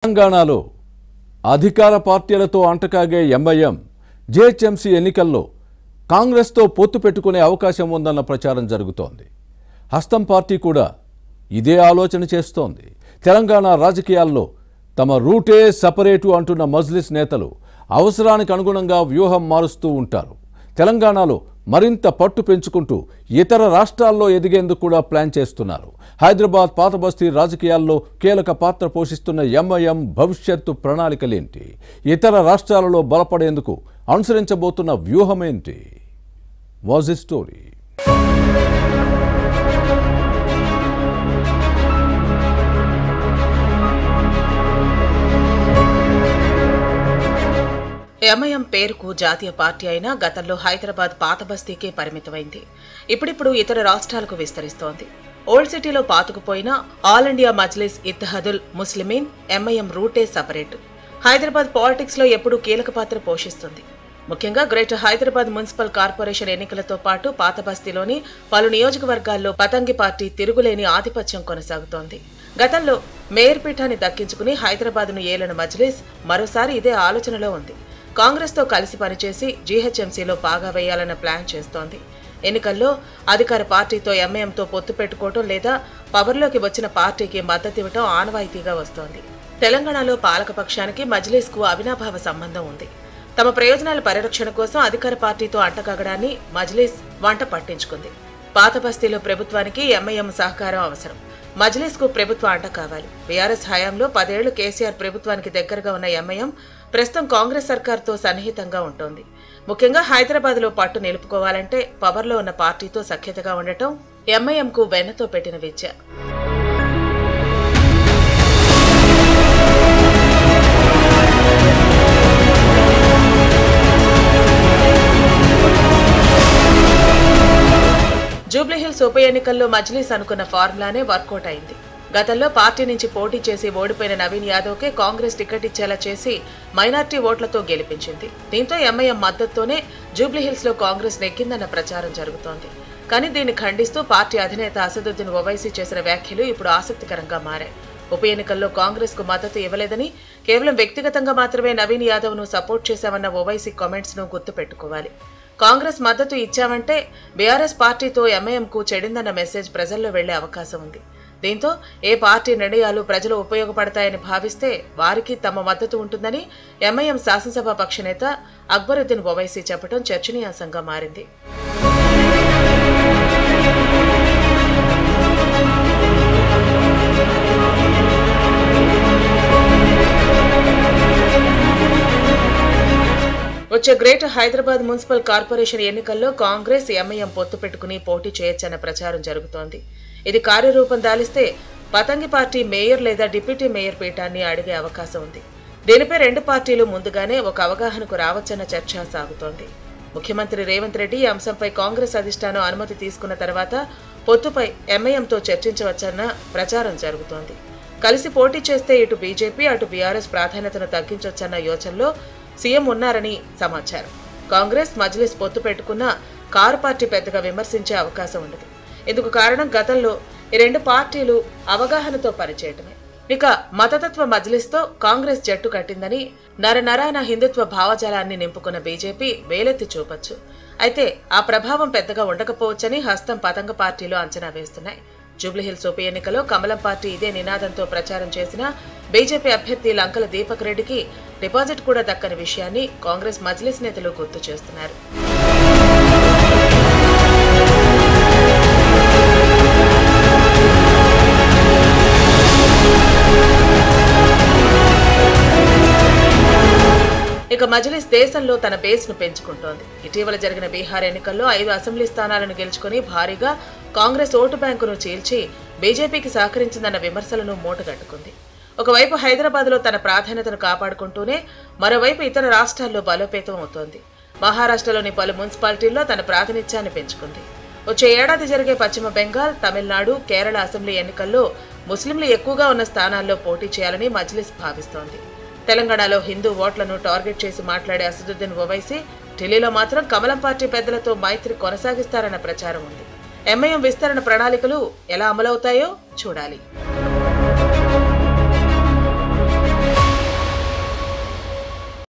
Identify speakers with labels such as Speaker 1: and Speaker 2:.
Speaker 1: తెలంగాణలో అధికార పార్టీలతో అంటకాగే ఎంఐఎం జేహెచ్ఎంసీ ఎన్నికల్లో కాంగ్రెస్తో పొత్తు పెట్టుకునే అవకాశం ఉందన్న ప్రచారం జరుగుతోంది. హస్తం పార్టీ కూడా ఇదే ఆలోచన చేస్తోంది. తెలంగాణ రాజకీయాల్లో తమ రూటే సెపరేటు అంటున్న మజ్లిస్ నేతలు అవసరానికి అనుగుణంగా వ్యూహం మారుస్తూ ఉంటారు. తెలంగాణలో మరింత పట్టు పెంచుకుంటూ ఇతర రాష్ట్రాల్లో ఎదిగేందుకు కూడా ప్లాన్ చేస్తున్నారు. హైదరాబాద్ పాత బస్తీ రాజకీయాల్లో కీలక పాత్ర పోషిస్తున్న ఎంఐఎం భవిష్యత్తు ప్రణాళికలేంటి? ఇతర రాష్ట్రాలలో బలపడేందుకు అనుసరించబోతున్న వ్యూహమేంటి? Was a story.
Speaker 2: ఎంఐఎం పేరుకు జాతీయ పార్టీ అయినా గతంలో హైదరాబాద్ పాత బస్తీకే పరిమితమైంది. ఇప్పుడిప్పుడు ఇతర రాష్ట్రాలకు విస్తరిస్తోంది. ఓల్డ్ సిటీలో పాతుకుపోయిన ఆల్ ఇండియా మజ్లిస్ ఇత్తెహాదుల్ ముస్లిమీన్ ఎంఐఎం రూటే సపరేట్. హైదరాబాద్ పాలిటిక్స్ లో ఎప్పుడూ కీలక పాత్ర పోషిస్తుంది. ముఖ్యంగా గ్రేటర్ హైదరాబాద్ మున్సిపల్ కార్పొరేషన్ ఎన్నికలతో పాటు పాత బస్తీలోని పలు నియోజకవర్గాల్లో పతంగి పార్టీ తిరుగులేని ఆధిపత్యం కొనసాగుతోంది. గతంలో మేయర్ పీఠాన్ని దక్కించుకుని హైదరాబాద్ను ఏలిన మజ్లిస్ మరోసారి ఇదే ఆలోచనలో ఉంది. కాంగ్రెస్ తో కలిసి పనిచేసి జీహెచ్ఎంసీలో పాగా వేయాలన్న ప్లాన్ చేస్తోంది. ఎన్నికల్లో అధికార పార్టీతో ఎంఐఎంతో పొత్తు పెట్టుకోవటం లేదా పవర్లోకి వచ్చిన పార్టీకి మద్దతివ్వటం ఆనవాయితీగా వస్తోంది. తెలంగాణలో పాలకపక్షానికి మజ్లిస్ కు అవినాభావ సంబంధం ఉంది. తమ ప్రయోజనాల పరిరక్షణ కోసం అధికార పార్టీతో అంటకాగడాన్ని మజ్లిస్ వంట పట్టించుకుంది. పాత బస్తీలో ప్రభుత్వానికి ఎంఐఎం సహకారం అవసరం. మజ్లిస్ కు ప్రభుత్వ అంట కావాలి. బీఆర్ఎస్ హయాంలో 10 ఏళ్లు కేసీఆర్ ప్రభుత్వానికి దగ్గరగా ఉన్న ఎంఐఎం ప్రస్తుతం కాంగ్రెస్ సర్కార్తో సన్నిహితంగా ఉంటోంది. ముఖ్యంగా హైదరాబాద్ లో పట్టు నిలుపుకోవాలంటే పవర్లో ఉన్న పార్టీతో సఖ్యతగా ఉండటం ఎంఐఎంకు వెన్నతో పెట్టిన విద్య. జూబ్లీహిల్స్ ఉప ఎన్నికల్లో మజ్లిస్ అనుకున్న ఫార్ములానే వర్కౌట్ అయింది. గతంలో పార్టీ నుంచి పోటీ చేసి ఓడిపోయిన నవీన్ యాదవ్కే కాంగ్రెస్ టికెట్ ఇచ్చేలా చేసి మైనార్టీ ఓట్లతో గెలిపించింది. దీంతో ఎంఐఎం మద్దతుతోనే జూబ్లీహిల్స్ లో కాంగ్రెస్ నెగ్గిందన్న ప్రచారం జరుగుతోంది. కానీ దీన్ని ఖండిస్తూ పార్టీ అధినేత అసదుద్దీన్ ఓవైసీ చేసిన వ్యాఖ్యలు ఇప్పుడు ఆసక్తికరంగా మారాయి. ఉప ఎన్నికల్లో కాంగ్రెస్ కు మద్దతు ఇవ్వలేదని, కేవలం వ్యక్తిగతంగా మాత్రమే నవీన్ యాదవ్ ను సపోర్ట్ చేశామన్న ఓవైసీ కామెంట్స్ ను గుర్తుపెట్టుకోవాలి. కాంగ్రెస్ మద్దతు ఇచ్చామంటే బీఆర్ఎస్ పార్టీతో ఎంఐఎంకు చెడిందన్న మెసేజ్ ప్రజల్లో వెళ్లే అవకాశం ఉంది. దీంతో ఏ పార్టీ నిర్ణయాలు ప్రజలు ఉపయోగపడతాయని భావిస్తే వారికి తమ మద్దతు ఉంటుందని ఎంఐఎం శాసనసభ పక్ష నేత అక్బరుద్దీన్ ఓవైసీ చెప్పడం చర్చనీయాంశంగా మారింది. వచ్చే గ్రేటర్ హైదరాబాద్ మున్సిపల్ కార్పొరేషన్ ఎన్నికల్లో కాంగ్రెస్ ఎంఐఎం పొత్తు పెట్టుకుని పోటీ చేయొచ్చన్న ప్రచారం జరుగుతోంది. ఇది కార్యరూపం దాలిస్తే పతంగి పార్టీ మేయర్ లేదా డిప్యూటీ మేయర్ పీఠాన్ని అడిగే అవకాశం ఉంది. దీనిపై రెండు పార్టీలు ముందుగానే ఒక అవగాహనకు రావచ్చన్న చర్చ సాగుతోంది. ముఖ్యమంత్రి రేవంత్ రెడ్డి ఈ అంశంపై కాంగ్రెస్ అధిష్టానం అనుమతి తీసుకున్న తర్వాత పొత్తుపై ఎంఐఎంతో చర్చించవచ్చన్న ప్రచారం జరుగుతోంది. కలిసి పోటీ చేస్తే ఇటు బీజేపీ అటు బీఆర్ఎస్ ప్రాధాన్యతను తగ్గించొచ్చన్న యోచనలో సీఎం ఉన్నారని సమాచారం. కాంగ్రెస్ మజ్లిస్ పొత్తు పెట్టుకున్న కారు పార్టీ పెద్దగా విమర్శించే అవకాశం ఉండదు. ఇందుకు కారణం గతంలో ఈ రెండు పార్టీలు అవగాహనతో పనిచేయటమే. ఇక మతతత్వ మజ్లిస్తో కాంగ్రెస్ జట్టు కట్టిందని నరనరాయణ హిందుత్వ భావజాలాన్ని నింపుకున్న బీజేపీ వేలెత్తి చూపొచ్చు. అయితే ఆ ప్రభావం పెద్దగా ఉండకపోవచ్చని హస్తం పతంగ పార్టీలు అంచనా వేస్తున్నాయి. జూబ్లీహిల్స్ ఉప ఎన్నికలో కమలం పార్టీ ఇదే నినాదంతో ప్రచారం చేసిన బీజేపీ అభ్యర్థి లంకల దీపక్ రెడ్డికి డిపాజిట్ కూడా దక్కని విషయాన్ని కాంగ్రెస్ మజ్లిస్ నేతలు గుర్తు చేస్తున్నారు. ఇక మజ్లిస్ దేశంలో తన బేస్ ను పెంచుకుంటోంది. ఇటీవల జరిగిన బీహార్ ఎన్నికల్లో 5 అసెంబ్లీ స్థానాలను గెలుచుకుని భారీగా కాంగ్రెస్ ఓటు బ్యాంకును చీల్చి బీజేపీకి సహకరించిందన్న విమర్శలను మూటగట్టుకుంది. ఒకవైపు హైదరాబాద్ లో తన ప్రాధాన్యతను కాపాడుకుంటూనే మరోవైపు ఇతర రాష్ట్రాల్లో బలోపేతం అవుతోంది. మహారాష్ట్రలోని పలు మున్సిపాలిటీల్లో తన ప్రాతినిధ్యాన్ని పెంచుకుంది. వచ్చే ఏడాది జరిగే పశ్చిమ బెంగాల్, తమిళనాడు, కేరళ అసెంబ్లీ ఎన్నికల్లో ముస్లింలు ఎక్కువగా ఉన్న స్థానాల్లో పోటీ చేయాలని మజ్లిస్ భావిస్తోంది. తెలంగాణలో హిందూ ఓట్లను టార్గెట్ చేసి మాట్లాడే అసదుద్దీన్ ఓవైసీ ఢిల్లీలో మాత్రం కమలం పార్టీ పెద్దలతో మైత్రి కొనసాగిస్తారన్న ప్రచారం ఉంది. ఎంఐఎం విస్తరణ ప్రణాళికలు ఎలా అమలవుతాయో చూడాలి.